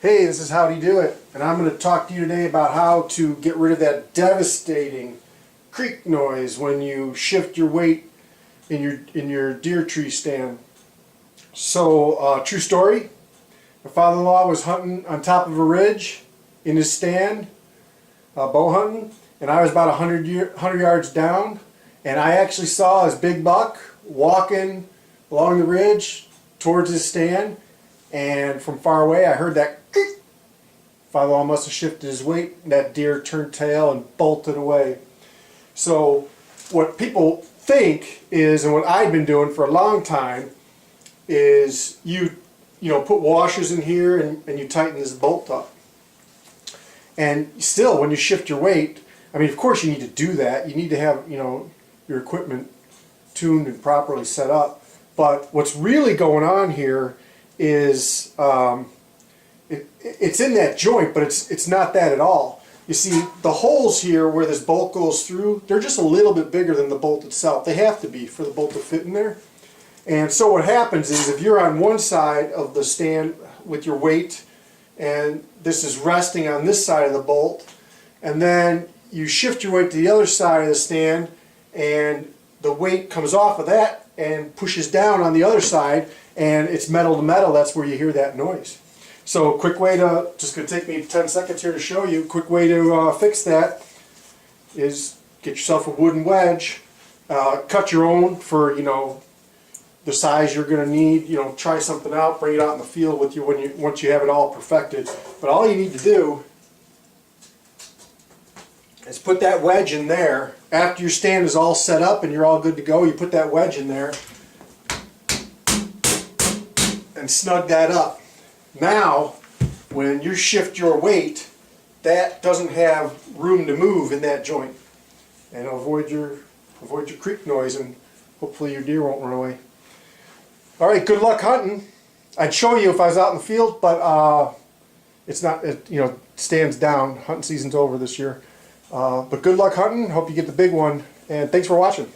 Hey, this is How Do You Do It, and I'm going to talk to you today about how to get rid of that devastating creak noise when you shift your weight in your deer tree stand. So, true story. My father-in-law was hunting on top of a ridge in his stand, bow hunting, and I was about 100 yards down, and I actually saw his big buck walking along the ridge towards his stand, and from far away I heard that creak. Father-in-law must have shifted his weight, and that deer turned tail and bolted away. So what people think is, and what I've been doing for a long time, is you put washers in here and you tighten this bolt up. And still, when you shift your weight, I mean, of course you need to do that. You need to have, your equipment tuned and properly set up. But what's really going on here is it's in that joint, but it's not that at all. You see, the holes here where this bolt goes through, they're just a little bit bigger than the bolt itself. They have to be for the bolt to fit in there. And so what happens is, if you're on one side of the stand with your weight, and this is resting on this side of the bolt, and then you shift your weight to the other side of the stand, and the weight comes off of that and pushes down on the other side, and it's metal to metal, that's where you hear that noise. So quick way to, just going to take me 10 seconds here to show you, quick way to fix that is get yourself a wooden wedge, cut your own for, the size you're going to need. Try something out, bring it out in the field with you once you have it all perfected. But all you need to do is put that wedge in there. After your stand is all set up and you're all good to go, you put that wedge in there and snug that up. Now, when you shift your weight, that doesn't have room to move in that joint, and avoid your creak noise, and hopefully your deer won't run away. All right, good luck hunting. I'd show you if I was out in the field, but it's not. It stands down. Hunting season's over this year. But good luck hunting. Hope you get the big one, and thanks for watching.